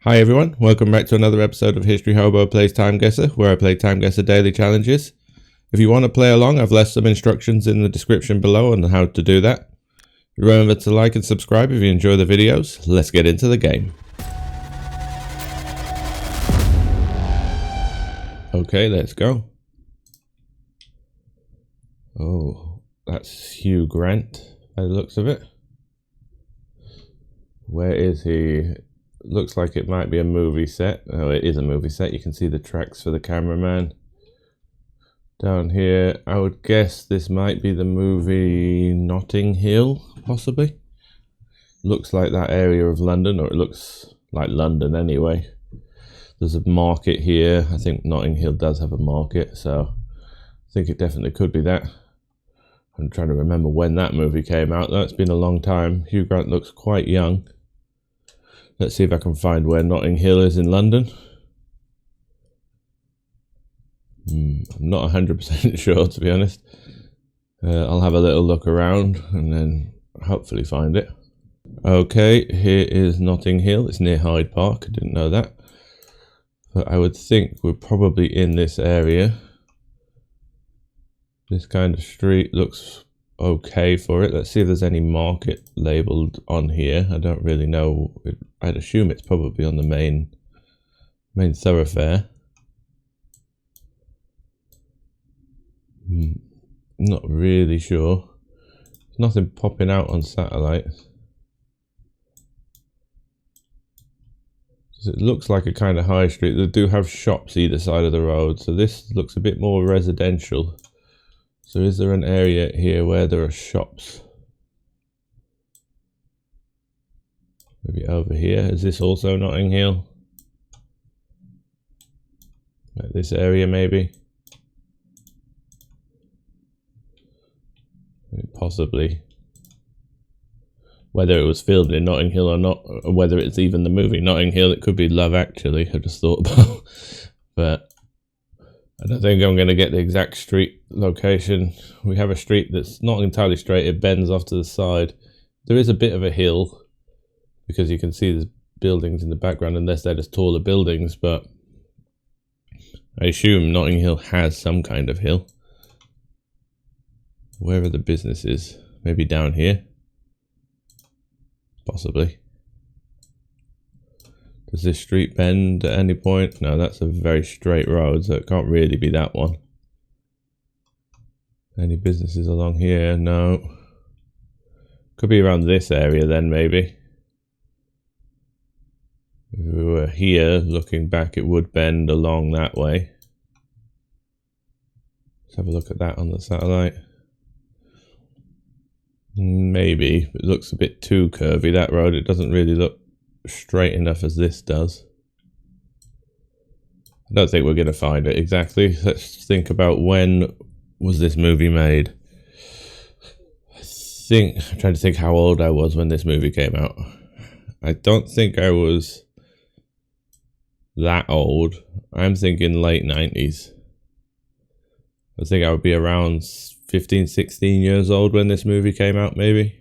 Hi everyone, welcome back to another episode of History Hobo Plays TimeGuessr, where I play TimeGuessr daily challenges. If you want to play along, I've left some instructions in the description below on how to do that. Remember to like and subscribe if you enjoy the videos. Let's get into the game. Okay, let's go. Oh, that's Hugh Grant by the looks of it. Where is he? Looks like it might be a movie set. Oh, it is a movie set. You can see the tracks for the cameraman. Down here, I would guess this might be the movie Notting Hill, possibly. Looks like that area of London, or it looks like London anyway. There's a market here. I think Notting Hill does have a market, so I think it definitely could be that. I'm trying to remember when that movie came out, though. It's been a long time. Hugh Grant looks quite young. Let's see if I can find where Notting Hill is in London. I'm not 100% sure, to be honest. I'll have a little look around and then hopefully find it. Okay, here is Notting Hill. It's near Hyde Park. I didn't know that. But I would think we're probably in this area. This kind of street looks okay for it. Let's see if there's any market labelled on here. I don't really know. I'd assume it's probably on the main thoroughfare. Not really sure. There's nothing popping out on satellite. It looks like a kind of high street. They do have shops either side of the road, so this looks a bit more residential. So is there an area here where there are shops? Maybe over here. Is this also Notting Hill? Like this area maybe? Possibly. Whether it was filmed in Notting Hill or not, or whether it's even the movie Notting Hill, it could be Love Actually, I just thought about. But I don't think I'm going to get the exact street location. We have a street that's not entirely straight, it bends off to the side. There is a bit of a hill, because you can see there's buildings in the background, unless they're just taller buildings, but I assume Notting Hill has some kind of hill. Where are the businesses? Maybe down here? Possibly. Does this street bend at any point? No, that's a very straight road, so it can't really be that one. Any businesses along here? No. Could be around this area then, maybe. If we were here, looking back, it would bend along that way. Let's have a look at that on the satellite. Maybe. It looks a bit too curvy, that road. It doesn't really look straight enough as this does. I don't think we're going to find it exactly. Let's think about when was this movie made. I'm trying to think how old I was when this movie came out. I don't think I was that old. I'm thinking late 90s. I think I would be around 15, 16 years old when this movie came out, maybe.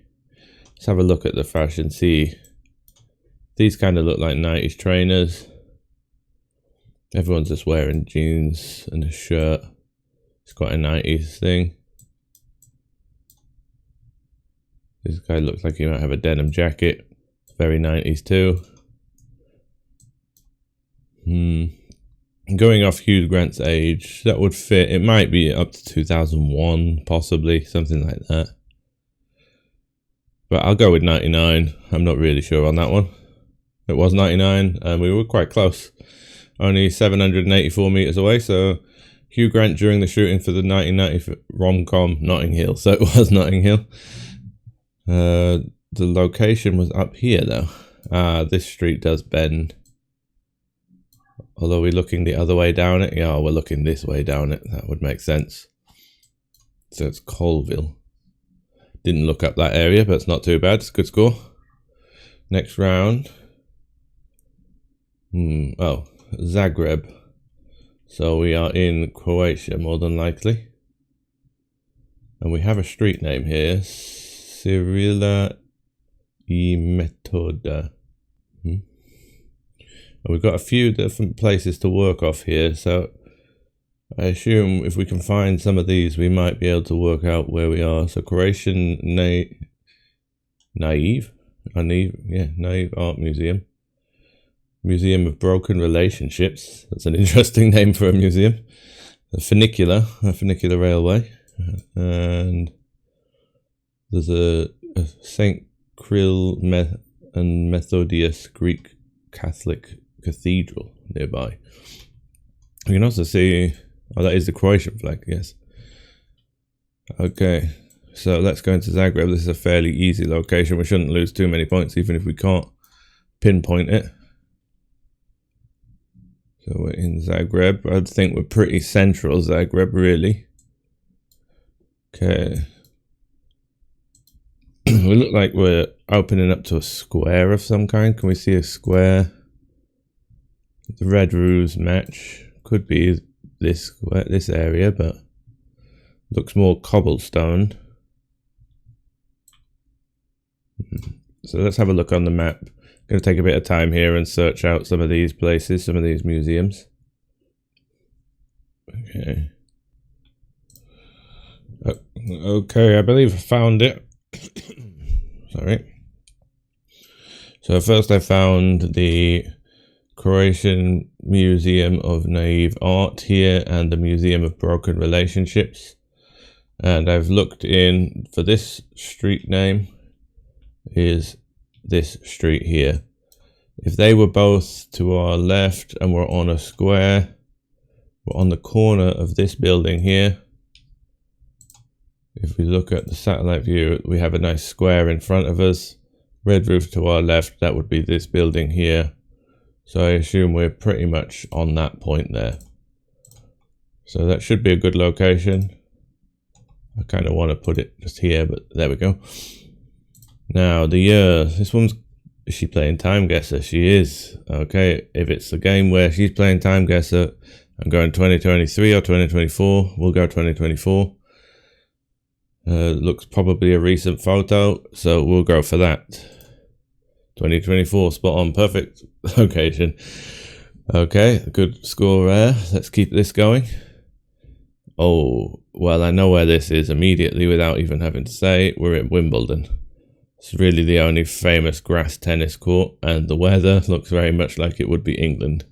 Let's have a look at the fashion, see. These kind of look like 90s trainers. Everyone's just wearing jeans and a shirt. It's quite a 90s thing. This guy looks like he might have a denim jacket. Very 90s too. Going off Hugh Grant's age, that would fit. It might be up to 2001, possibly, something like that. But I'll go with 99. I'm not really sure on that one. It was 99, and we were quite close. Only 784 meters away, so Hugh Grant during the shooting for the 1990 rom-com Notting Hill. So it was Notting Hill. The location was up here, though. This street does bend. Although we're looking the other way down it. Yeah, we're looking this way down it. That would make sense. So it's Colville. Didn't look up that area, but it's not too bad. It's a good score. Next round. Oh, Zagreb. So we are in Croatia, more than likely. And we have a street name here. Cyrilla I Metoda. And we've got a few different places to work off here, so I assume if we can find some of these, we might be able to work out where we are. So Croatian Naive Art Museum. Museum of Broken Relationships. That's an interesting name for a museum. A funicular railway. And there's a St. Kirill and Methodius Greek Catholic Cathedral nearby. You can also see, oh, that is the Croatian flag, yes. Okay, so let's go into Zagreb. This is a fairly easy location. We shouldn't lose too many points, even if we can't pinpoint it. So we're in Zagreb. I think we're pretty central Zagreb, really. Okay. We look like we're opening up to a square of some kind. Can we see a square? The red roofs match. Could be this square, this area, but looks more cobblestone. So let's have a look on the map. Going to take a bit of time here and search out some of these places, some of these museums. Okay. Okay, I believe I found it. Sorry. So first I found the Croatian Museum of Naive Art here and the Museum of Broken Relationships. And I've looked in for this street name is this street here. If they were both to our left and we're on a square, we're on the corner of this building here. If we look at the satellite view, we have a nice square in front of us. Red roof to our left, that would be this building here. So I assume we're pretty much on that point there. So that should be a good location. I kind of want to put it just here, but there we go. Now the year, this one's, is she playing TimeGuessr? She is. Okay, if it's a game where she's playing TimeGuessr, I'm going 2023 or 2024. We'll go 2024. Looks probably a recent photo, so we'll go for that. 2024, spot on, perfect location. Okay, good score there. Let's keep this going. Oh, well, I know where this is immediately without even having to say it. We're at Wimbledon. It's really the only famous grass tennis court, and the weather looks very much like it would be England.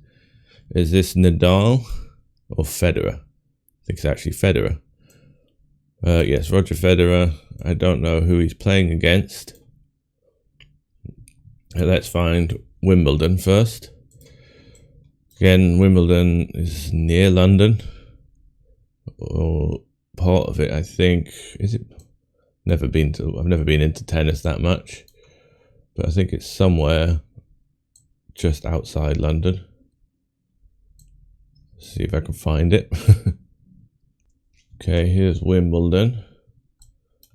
Is this Nadal or Federer? I think it's actually Federer. Yes, Roger Federer. I don't know who he's playing against. Let's find Wimbledon first. Again, Wimbledon is near London, or part of it, I think. Is it? I've never been into tennis that much, but I think it's somewhere just outside London. Let's see if I can find it. Okay, here's Wimbledon.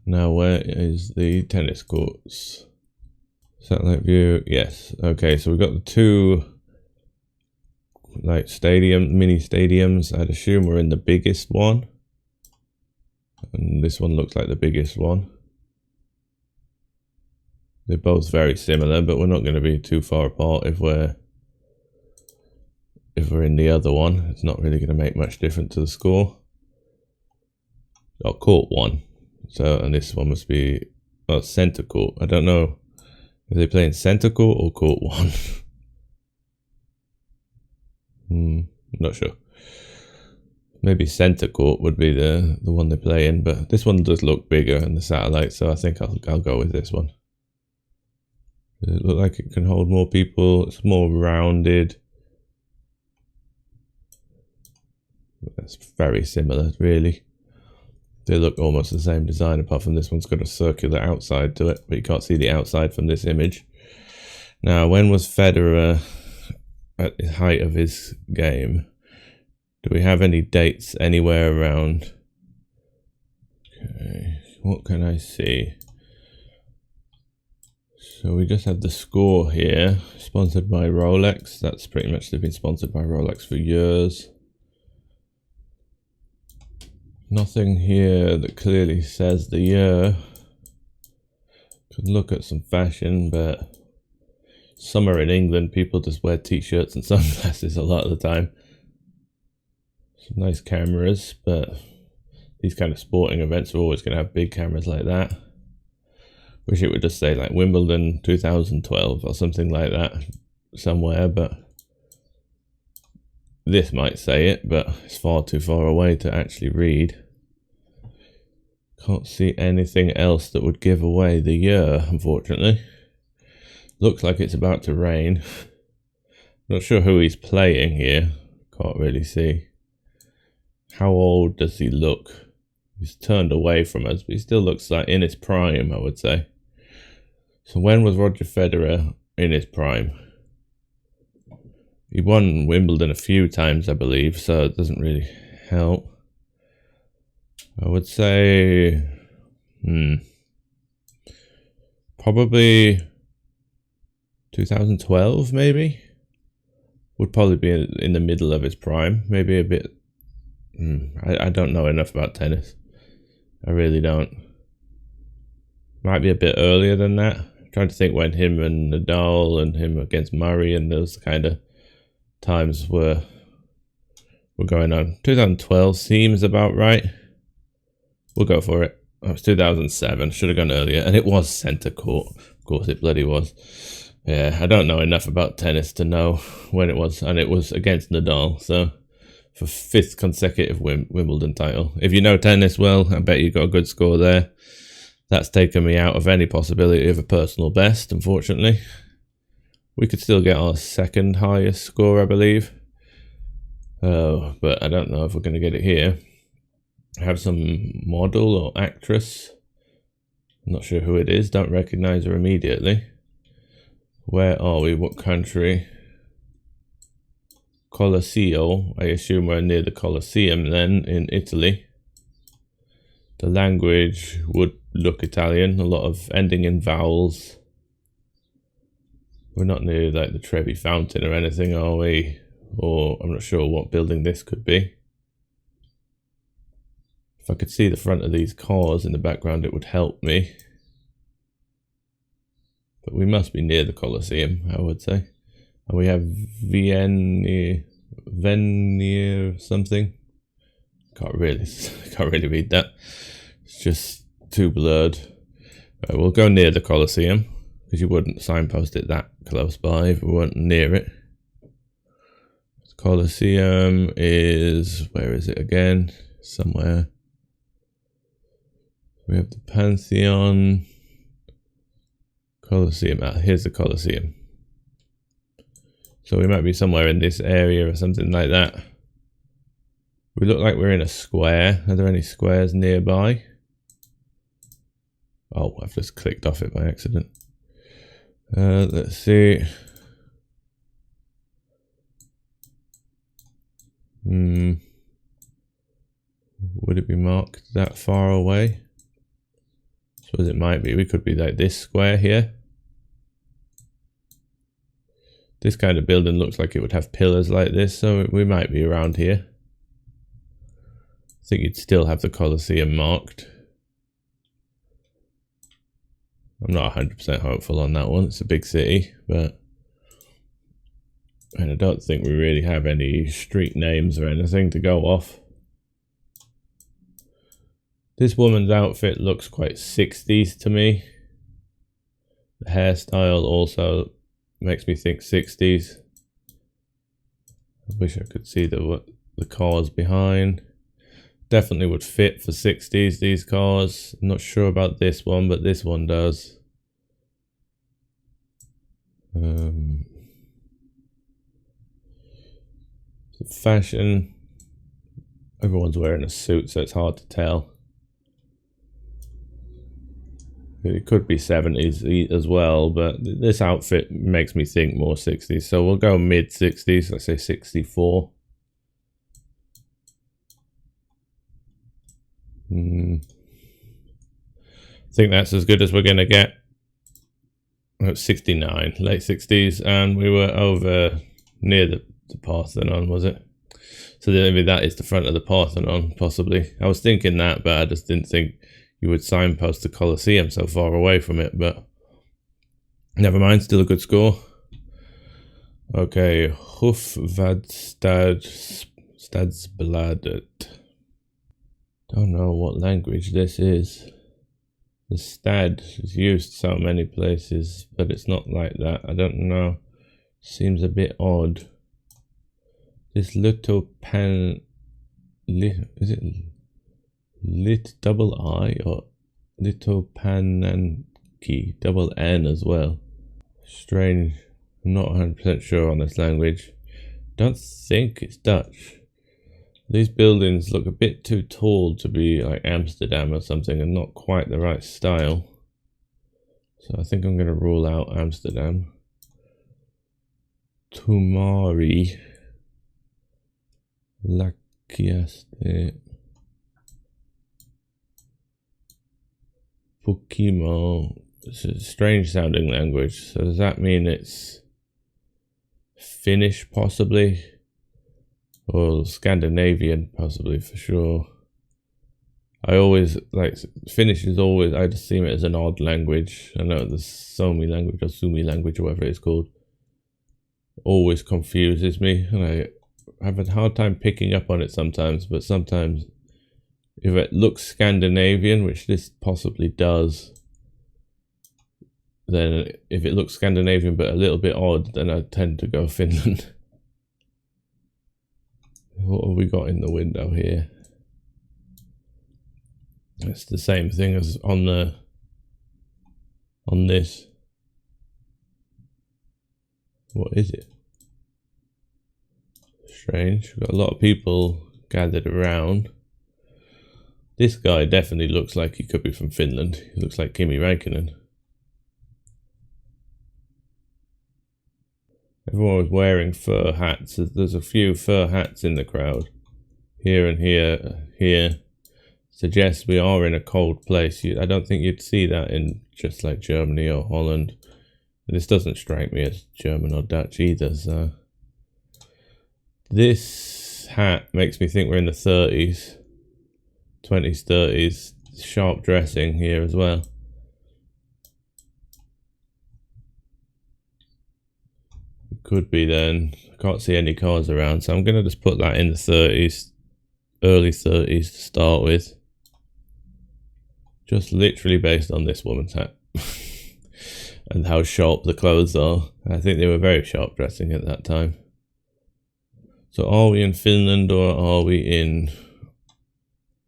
Now where is the tennis courts? Satellite view, yes. Okay, so we've got the two like mini stadiums. I'd assume we're in the biggest one. And this one looks like the biggest one. They're both very similar, but we're not going to be too far apart if we're in the other one. It's not really going to make much difference to the score. Oh, court one. So, and this one must be centre court. I don't know if they're playing centre court or court one. Not sure. Maybe centre court would be the one they play in, but this one does look bigger in the satellite, so I think I'll go with this one. It looks like it can hold more people. It's more rounded. That's very similar, really. They look almost the same design, apart from this one's got a circular outside to it, but you can't see the outside from this image. Now, when was Federer at the height of his game? Do we have any dates anywhere around? Okay, what can I see? So we just have the score here, sponsored by Rolex. That's pretty much, they've been sponsored by Rolex for years. Nothing here that clearly says the year. Could look at some fashion, but Summer in England, people just wear t-shirts and sunglasses a lot of the time. Some nice cameras, but these kind of sporting events are always going to have big cameras like that. Wish it would just say like Wimbledon 2012 or something like that somewhere, but this might say it, but it's far too far away to actually read. Can't see anything else that would give away the year, unfortunately. Looks like it's about to rain. Not sure who he's playing here. Can't really see. How old does he look? He's turned away from us, but he still looks like in his prime, I would say. So when was Roger Federer in his prime? He won Wimbledon a few times, I believe, so it doesn't really help. I would say, probably 2012, maybe? Would probably be in the middle of his prime, maybe a bit. I don't know enough about tennis. I really don't. Might be a bit earlier than that. I'm trying to think when him and Nadal and him against Murray and those kind of times were going on. 2012 seems about right. We'll go for it. Oh, it's 2007. Should have gone earlier. And it was centre court. Of course it bloody was. Yeah, I don't know enough about tennis to know when it was. And it was against Nadal. So, for 5th consecutive Wimbledon title. If you know tennis well, I bet you got a good score there. That's taken me out of any possibility of a personal best, unfortunately. We could still get our 2nd highest score, I believe. But I don't know if we're going to get it here. I have some model or actress. I'm not sure who it is. Don't recognize her immediately. Where are we? What country? Colosseo. I assume we're near the Colosseum then, in Italy. The language would look Italian. A lot of ending in vowels. We're not near like the Trevi Fountain or anything, are we? Or I'm not sure what building this could be. If I could see the front of these cars in the background, it would help me. But we must be near the Colosseum, I would say. And we have Venier something. Can't really read that. It's just too blurred. Right, we'll go near the Colosseum, because you wouldn't signpost it that close by if we weren't near it. The Colosseum is, where is it again? Somewhere. We have the Pantheon. Colosseum. Here's the Colosseum. So we might be somewhere in this area or something like that. We look like we're in a square. Are there any squares nearby? Oh, I've just clicked off it by accident. Let's see. Would it be marked that far away? I suppose it might be. We could be like this square here. This kind of building looks like it would have pillars like this, so we might be around here. I think you'd still have the Colosseum marked. I'm not 100% hopeful on that one. It's a big city, but and I don't think we really have any street names or anything to go off. This woman's outfit looks quite 60s to me. The hairstyle also makes me think 60s. I wish I could see the cars behind. Definitely would fit for 60s, these cars. I'm not sure about this one, but this one does. Fashion. Everyone's wearing a suit, so it's hard to tell. It could be 70s as well, but this outfit makes me think more 60s. So we'll go mid 60s, let's say 64. I think that's as good as we're going to get. 69, late 60s, and we were over near the Parthenon, was it? So maybe that is the front of the Parthenon, possibly. I was thinking that, but I just didn't think you would signpost the Colosseum so far away from it, but never mind, still a good score. Okay, Stadsbladet. Don't know what language this is. The stad is used so many places, but it's not like that. I don't know. Seems a bit odd. This little pan... Is it lit double I or little pananki? Double N as well. Strange. I'm not 100% sure on this language. Don't think it's Dutch. These buildings look a bit too tall to be like Amsterdam or something, and not quite the right style. So I think I'm going to rule out Amsterdam. Tumari. Lakiaste. Pokimo. It's a strange sounding language. So does that mean it's Finnish possibly? Or Scandinavian possibly for sure. I always like Finnish is always, I just see it as an odd language. I know the Somi language or Sumi language or whatever it's called always confuses me, and I have a hard time picking up on it sometimes, but sometimes if it looks Scandinavian, which this possibly does, then if it looks Scandinavian but a little bit odd, then I tend to go Finland. What have we got in the window here? It's the same thing as on this. What is it? Strange. We've got a lot of people gathered around. This guy definitely looks like he could be from Finland. He looks like Kimi Räikkönen. Everyone was wearing fur hats. There's a few fur hats in the crowd. Here and here. Suggests we are in a cold place. I don't think you'd see that in just like Germany or Holland. This doesn't strike me as German or Dutch either, so. This hat makes me think we're in the 30s. 20s, 30s. Sharp dressing here as well. Could be then. I can't see any cars around, so I'm going to just put that in the 30s. Early 30s to start with. Just literally based on this woman's hat. And how sharp the clothes are. I think they were very sharp dressing at that time. So are we in Finland or are we in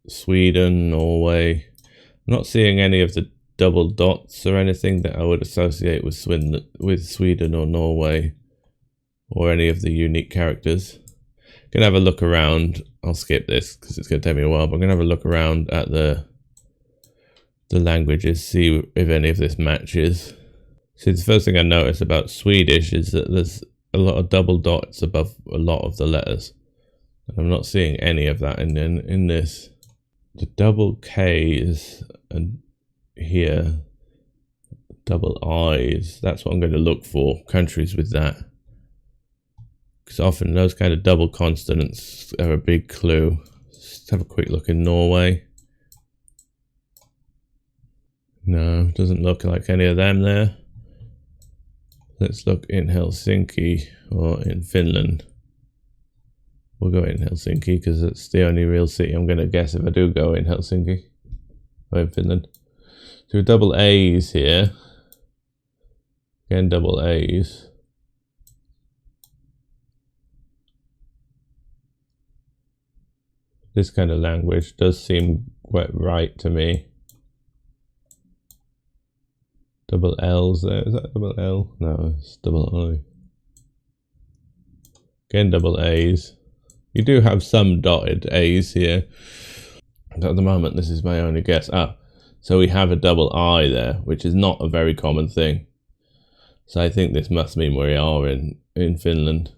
Sweden, Norway? I'm not seeing any of the double dots or anything that I would associate with Sweden or Norway, or any of the unique characters. Gonna have a look around. I'll skip this because it's gonna take me a while, but I'm gonna have a look around at the languages, see if any of this matches. See, the first thing I notice about Swedish is that there's a lot of double dots above a lot of the letters. And I'm not seeing any of that in this. The double K's and here, double I's, that's what I'm going to look for, countries with that. Because often those kind of double consonants are a big clue. Let's have a quick look in Norway. No, doesn't look like any of them there. Let's look in Helsinki or in Finland. We'll go in Helsinki because it's the only real city I'm going to guess if I do go in Helsinki or in Finland. So double A's here. Again, double A's. This kind of language does seem quite right to me. Double L's there. Is that double L? No, it's double I. Again, double A's. You do have some dotted A's here. But at the moment, this is my only guess. So we have a double I there, which is not a very common thing. So I think this must mean we are in Finland.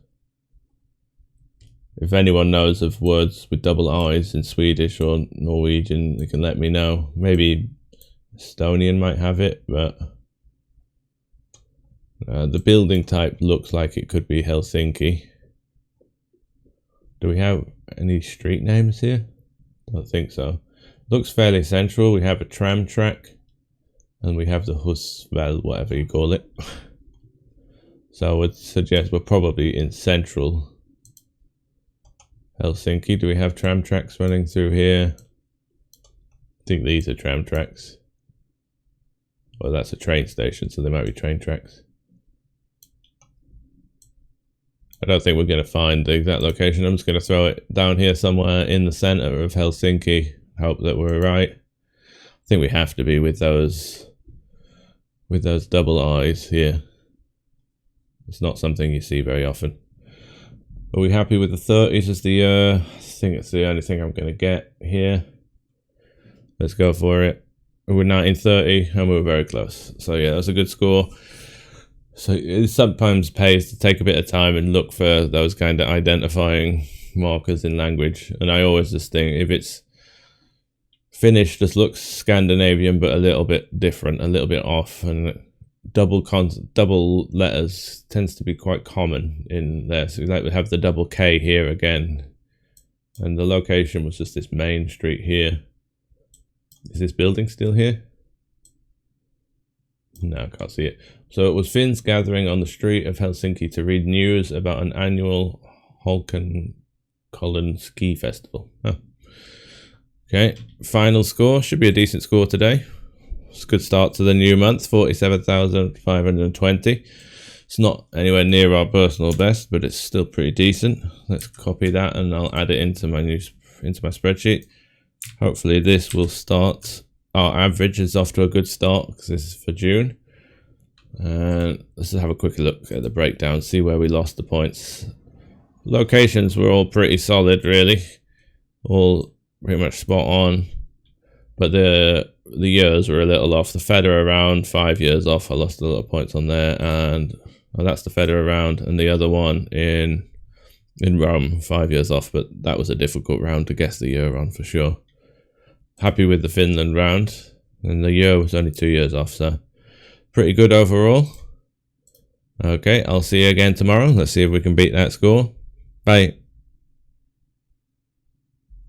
If anyone knows of words with double I's in Swedish or Norwegian, they can let me know. Maybe Estonian might have it, but the building type looks like it could be Helsinki. Do we have any street names here? I don't think so. Looks fairly central. We have a tram track and we have the Husväl, whatever you call it. So I would suggest we're probably in central Helsinki. Do we have tram tracks running through here? I think these are tram tracks. Well, that's a train station, so they might be train tracks. I don't think we're going to find the exact location. I'm just going to throw it down here somewhere in the center of Helsinki. Hope that we're right. I think we have to be with those double eyes here. It's not something you see very often. Are we happy with the 30s as the year? I think it's the only thing I'm going to get here. Let's go for it. We're 1930 and we're very close. So yeah, that's a good score. So it sometimes pays to take a bit of time and look for those kind of identifying markers in language. And I always just think if it's Finnish, just looks Scandinavian but a little bit different, a little bit off, and double letters tends to be quite common in there. So like we have the double K here again, and the location was just this main street here. Is this building still here? No, I can't see it. So it was Finns gathering on the street of Helsinki to read news about an annual Holmenkollen ski festival. Oh. Okay, final score should be a decent score today. It's a good start to the new month, 47,520. It's not anywhere near our personal best, but it's still pretty decent. Let's copy that and I'll add it into my spreadsheet. Hopefully this will start. Our average is off to a good start because this is for June. And let's have a quick look at the breakdown, see where we lost the points. Locations were all pretty solid, really. All pretty much spot on. But the years were a little off. The Feder around, 5 years off. I lost a lot of points on there. And that's the Feder around. And the other one in Rome, 5 years off. But that was a difficult round to guess the year on for sure. Happy with the Finland round. And the year was only 2 years off. So pretty good overall. Okay, I'll see you again tomorrow. Let's see if we can beat that score. Bye.